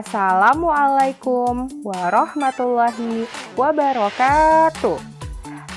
Assalamualaikum warahmatullahi wabarakatuh.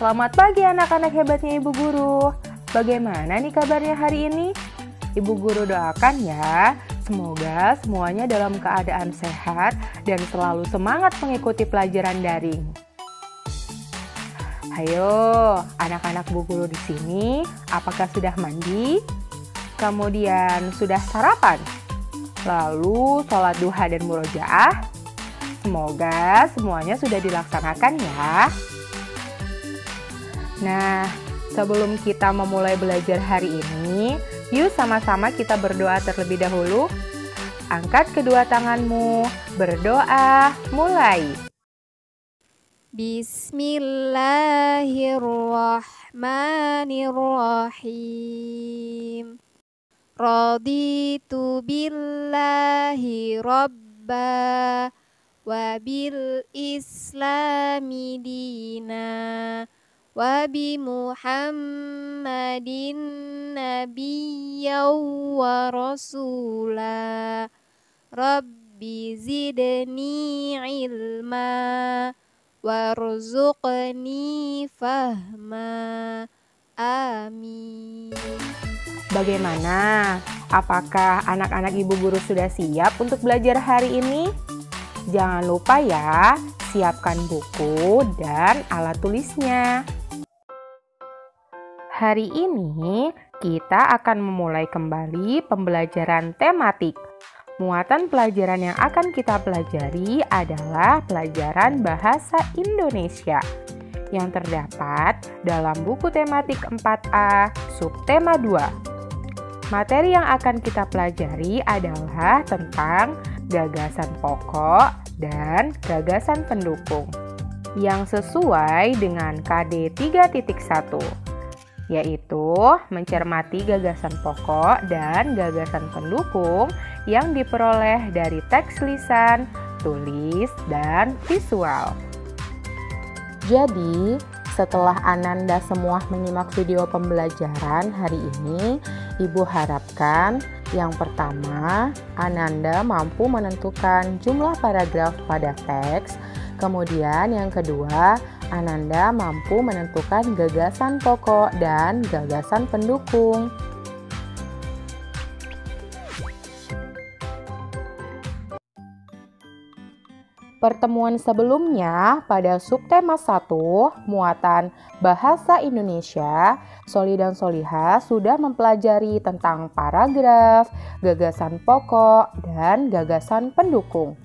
Selamat pagi anak-anak hebatnya Ibu Guru. Bagaimana nih kabarnya hari ini? Ibu Guru doakan ya, semoga semuanya dalam keadaan sehat dan selalu semangat mengikuti pelajaran daring. Ayo, anak-anak Bu Guru di sini, apakah sudah mandi? Kemudian sudah sarapan? Lalu sholat duha dan murojaah? Semoga semuanya sudah dilaksanakan ya. Nah, sebelum kita memulai belajar hari ini, yuk sama-sama kita berdoa terlebih dahulu. Angkat kedua tanganmu, berdoa, mulai. Bismillahirrahmanirrahim. Raditu billahi rabba wa bil islami dina wa bi muhammadin nabiyyan wa rasula rabbi zidni ilma warzuqni fahma. Amin. Bagaimana? Apakah anak-anak Ibu Guru sudah siap untuk belajar hari ini? Jangan lupa ya, siapkan buku dan alat tulisnya. Hari ini kita akan memulai kembali pembelajaran tematik. Muatan pelajaran yang akan kita pelajari adalah pelajaran bahasa Indonesia yang terdapat dalam buku tematik 4A subtema 2. Materi yang akan kita pelajari adalah tentang gagasan pokok dan gagasan pendukung yang sesuai dengan KD 3.1, yaitu mencermati gagasan pokok dan gagasan pendukung yang diperoleh dari teks lisan, tulis, dan visual. Jadi, setelah Ananda semua menyimak video pembelajaran hari ini, Ibu harapkan yang pertama, Ananda mampu menentukan jumlah paragraf pada teks. Kemudian yang kedua, Ananda mampu menentukan gagasan pokok dan gagasan pendukung. Pertemuan sebelumnya pada subtema 1, muatan bahasa Indonesia, Soli dan Soliha sudah mempelajari tentang paragraf, gagasan pokok, dan gagasan pendukung.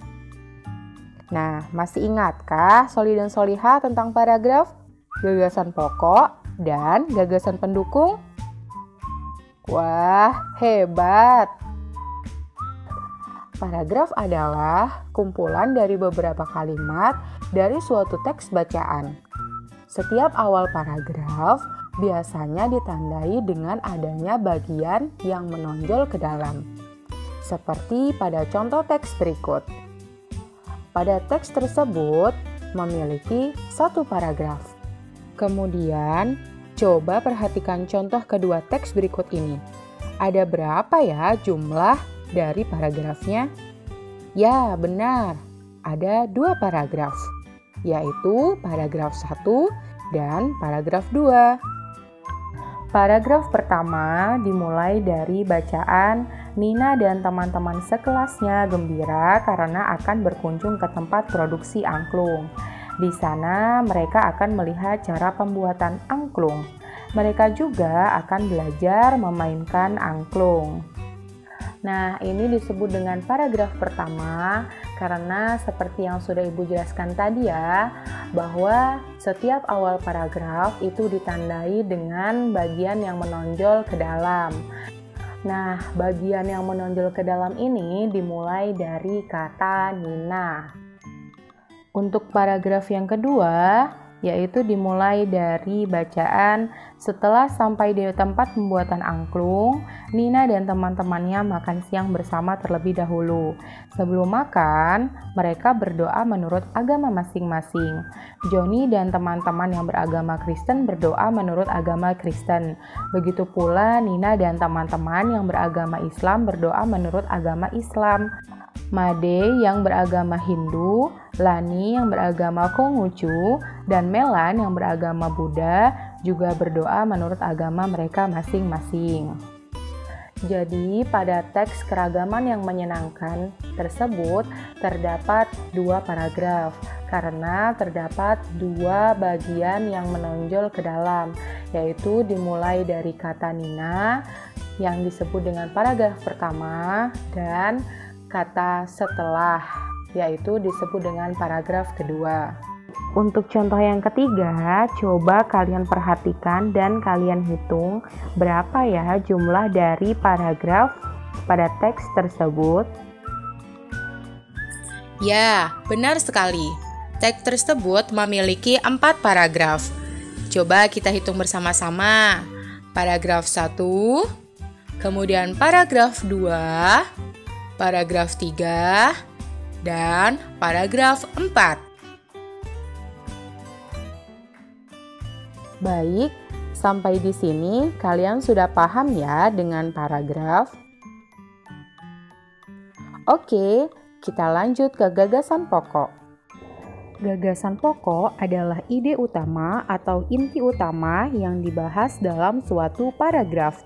Nah, masih ingatkah Soli dan Soliha tentang paragraf, gagasan pokok, dan gagasan pendukung? Wah, hebat! Paragraf adalah kumpulan dari beberapa kalimat dari suatu teks bacaan. Setiap awal paragraf biasanya ditandai dengan adanya bagian yang menonjol ke dalam, seperti pada contoh teks berikut. Pada teks tersebut memiliki satu paragraf. Kemudian, coba perhatikan contoh kedua teks berikut ini. Ada berapa ya jumlah dari paragrafnya? Ya, benar. Ada 2 paragraf, yaitu paragraf 1 dan paragraf 2. Paragraf pertama dimulai dari bacaan Nina dan teman-teman sekelasnya gembira karena akan berkunjung ke tempat produksi angklung. Di sana mereka akan melihat cara pembuatan angklung. Mereka juga akan belajar memainkan angklung. Nah, ini disebut dengan paragraf pertama karena seperti yang sudah Ibu jelaskan tadi ya, bahwa setiap awal paragraf itu ditandai dengan bagian yang menonjol ke dalam. Nah, bagian yang menonjol ke dalam ini dimulai dari kata Nina. Untuk paragraf yang kedua, yaitu dimulai dari bacaan setelah sampai di tempat pembuatan angklung, Nina dan teman-temannya makan siang bersama terlebih dahulu. Sebelum makan, mereka berdoa menurut agama masing-masing. Joni dan teman-teman yang beragama Kristen berdoa menurut agama Kristen. Begitu pula Nina dan teman-teman yang beragama Islam berdoa menurut agama Islam. Made yang beragama Hindu, Lani yang beragama Konghucu, dan Melan yang beragama Buddha juga berdoa menurut agama mereka masing-masing. Jadi, pada teks keragaman yang menyenangkan tersebut terdapat 2 paragraf karena terdapat 2 bagian yang menonjol ke dalam, yaitu dimulai dari kata Nina yang disebut dengan paragraf pertama dan kata setelah, yaitu disebut dengan paragraf kedua. Untuk contoh yang ketiga, coba kalian perhatikan dan kalian hitung berapa ya jumlah dari paragraf pada teks tersebut. Ya, benar sekali. Teks tersebut memiliki 4 paragraf. Coba kita hitung bersama-sama. Paragraf 1, kemudian paragraf 2, paragraf 3, dan paragraf 4. Baik, sampai di sini kalian sudah paham ya dengan paragraf? Oke, kita lanjut ke gagasan pokok. Gagasan pokok adalah ide utama atau inti utama yang dibahas dalam suatu paragraf.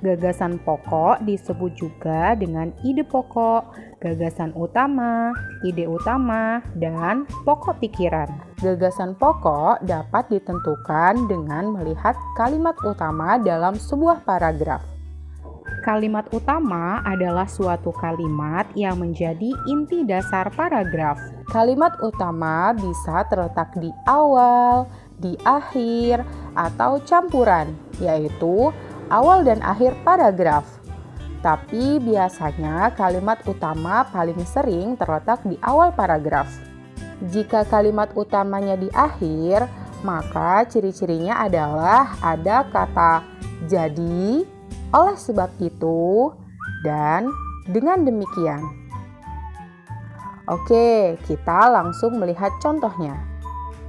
Gagasan pokok disebut juga dengan ide pokok, gagasan utama, ide utama, dan pokok pikiran. Gagasan pokok dapat ditentukan dengan melihat kalimat utama dalam sebuah paragraf. Kalimat utama adalah suatu kalimat yang menjadi inti dasar paragraf. Kalimat utama bisa terletak di awal, di akhir, atau campuran, yaitu awal dan akhir paragraf. Tapi biasanya kalimat utama paling sering terletak di awal paragraf. Jika kalimat utamanya di akhir, maka ciri-cirinya adalah ada kata jadi, oleh sebab itu, dan dengan demikian. Oke, kita langsung melihat contohnya.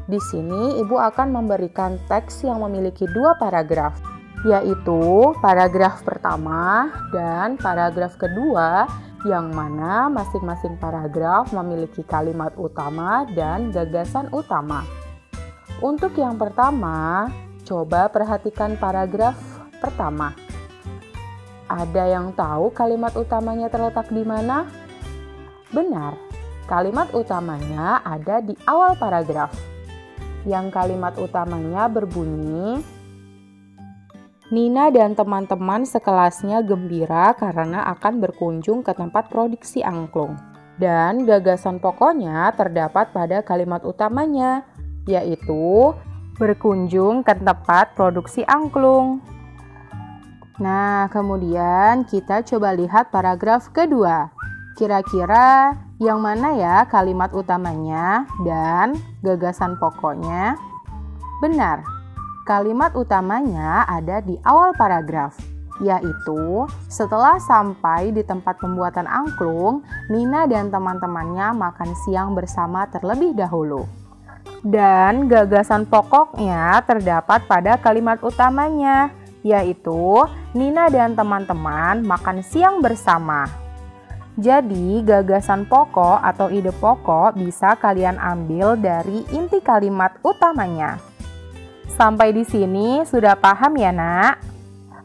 Di sini ibu akan memberikan teks yang memiliki 2 paragraf, yaitu paragraf pertama dan paragraf kedua, yang mana masing-masing paragraf memiliki kalimat utama dan gagasan utama. Untuk yang pertama, coba perhatikan paragraf pertama. Ada yang tahu kalimat utamanya terletak di mana? Benar, kalimat utamanya ada di awal paragraf. Yang kalimat utamanya berbunyi, Nina dan teman-teman sekelasnya gembira karena akan berkunjung ke tempat produksi angklung. Dan gagasan pokoknya terdapat pada kalimat utamanya, yaitu berkunjung ke tempat produksi angklung. Nah, kemudian kita coba lihat paragraf kedua. Kira-kira yang mana ya kalimat utamanya dan gagasan pokoknya? Benar. Kalimat utamanya ada di awal paragraf, yaitu setelah sampai di tempat pembuatan angklung, Nina dan teman-temannya makan siang bersama terlebih dahulu. Dan gagasan pokoknya terdapat pada kalimat utamanya, yaitu Nina dan teman-teman makan siang bersama. Jadi, gagasan pokok atau ide pokok bisa kalian ambil dari inti kalimat utamanya. Sampai di sini sudah paham ya, Nak?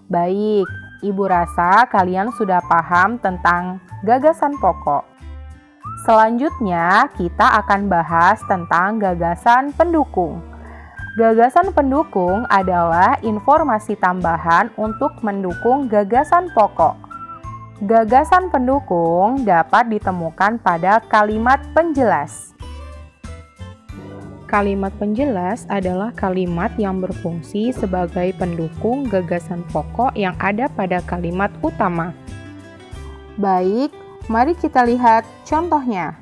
Baik, Ibu rasa kalian sudah paham tentang gagasan pokok. Selanjutnya, kita akan bahas tentang gagasan pendukung. Gagasan pendukung adalah informasi tambahan untuk mendukung gagasan pokok. Gagasan pendukung dapat ditemukan pada kalimat penjelas. Kalimat penjelas adalah kalimat yang berfungsi sebagai pendukung gagasan pokok yang ada pada kalimat utama. Baik, mari kita lihat contohnya.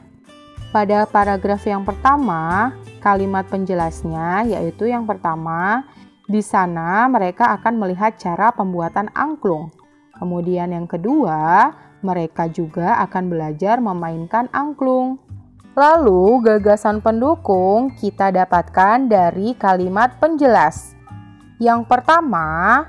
Pada paragraf yang pertama, kalimat penjelasnya yaitu yang pertama, di sana mereka akan melihat cara pembuatan angklung. Kemudian yang kedua, mereka juga akan belajar memainkan angklung. Lalu, gagasan pendukung kita dapatkan dari kalimat penjelas. Yang pertama,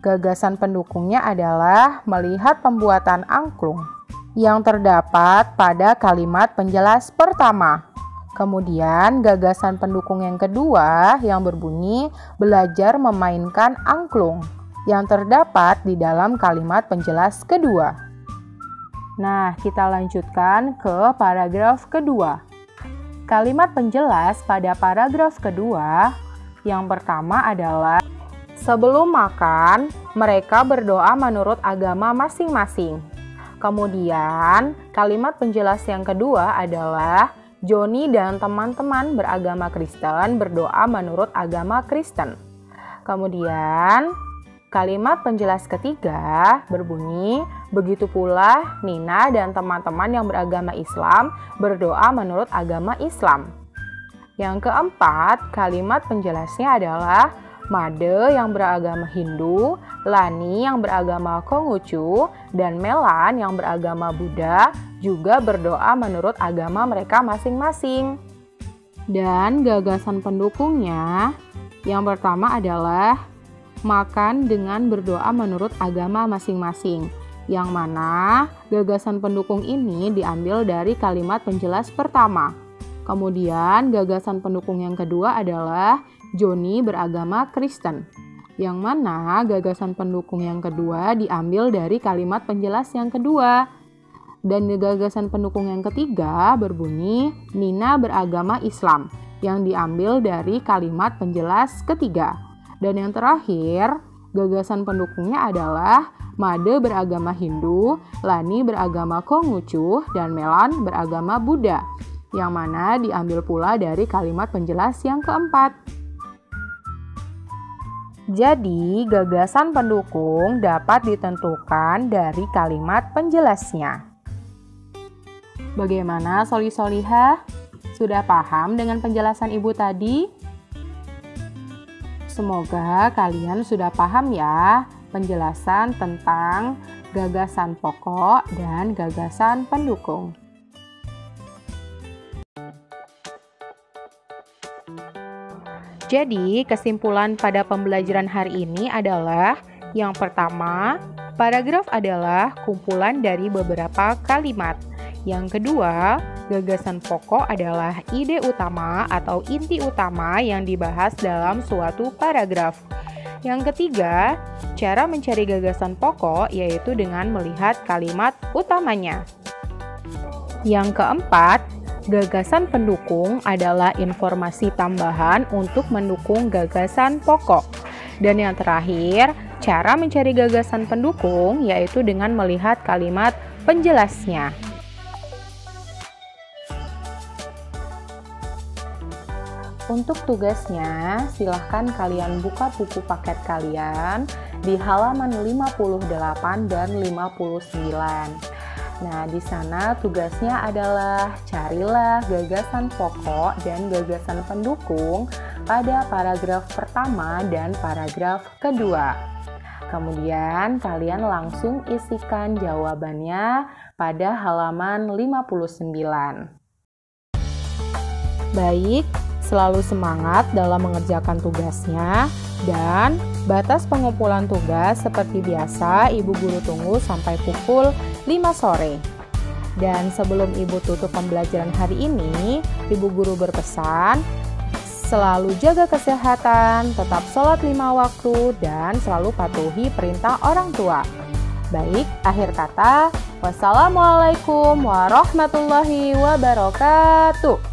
gagasan pendukungnya adalah melihat pembuatan angklung. yang terdapat pada kalimat penjelas pertama. Kemudian gagasan pendukung yang kedua yang berbunyi belajar memainkan angklung yang terdapat di dalam kalimat penjelas kedua. Nah, kita lanjutkan ke paragraf kedua. Kalimat penjelas pada paragraf kedua yang pertama adalah sebelum makan, mereka berdoa menurut agama masing-masing. Kemudian, kalimat penjelas yang kedua adalah Joni dan teman-teman beragama Kristen berdoa menurut agama Kristen. Kemudian, kalimat penjelas ketiga berbunyi, begitu pula Nina dan teman-teman yang beragama Islam berdoa menurut agama Islam. Yang keempat, kalimat penjelasnya adalah Made yang beragama Hindu, Lani yang beragama Konghucu, dan Melan yang beragama Buddha juga berdoa menurut agama mereka masing-masing. Dan gagasan pendukungnya yang pertama adalah makan dengan berdoa menurut agama masing-masing, yang mana gagasan pendukung ini diambil dari kalimat penjelas pertama. Kemudian gagasan pendukung yang kedua adalah Joni beragama Kristen, yang mana gagasan pendukung yang kedua diambil dari kalimat penjelas yang kedua. Dan gagasan pendukung yang ketiga berbunyi Nina beragama Islam, yang diambil dari kalimat penjelas ketiga. Dan yang terakhir, gagasan pendukungnya adalah Made beragama Hindu, Lani beragama Konghucu, dan Melan beragama Buddha, yang mana diambil pula dari kalimat penjelas yang keempat. Jadi, gagasan pendukung dapat ditentukan dari kalimat penjelasnya. Bagaimana Soli-Solihah? Sudah paham dengan penjelasan Ibu tadi? Semoga kalian sudah paham ya penjelasan tentang gagasan pokok dan gagasan pendukung. Jadi, kesimpulan pada pembelajaran hari ini adalah yang pertama, paragraf adalah kumpulan dari beberapa kalimat. Yang kedua, gagasan pokok adalah ide utama atau inti utama yang dibahas dalam suatu paragraf. Yang ketiga, cara mencari gagasan pokok yaitu dengan melihat kalimat utamanya. Yang keempat, gagasan pendukung adalah informasi tambahan untuk mendukung gagasan pokok. Dan yang terakhir, cara mencari gagasan pendukung yaitu dengan melihat kalimat penjelasnya. Untuk tugasnya, silahkan kalian buka buku paket kalian di halaman 58 dan 59. Nah, di sana tugasnya adalah carilah gagasan pokok dan gagasan pendukung pada paragraf pertama dan paragraf kedua. Kemudian kalian langsung isikan jawabannya pada halaman 59. Baik, selalu semangat dalam mengerjakan tugasnya dan batas pengumpulan tugas seperti biasa Ibu Guru tunggu sampai pukul 5 sore. Dan sebelum Ibu tutup pembelajaran hari ini, Ibu Guru berpesan selalu jaga kesehatan, tetap sholat 5 waktu, dan selalu patuhi perintah orang tua. Baik, akhir kata, wassalamualaikum warahmatullahi wabarakatuh.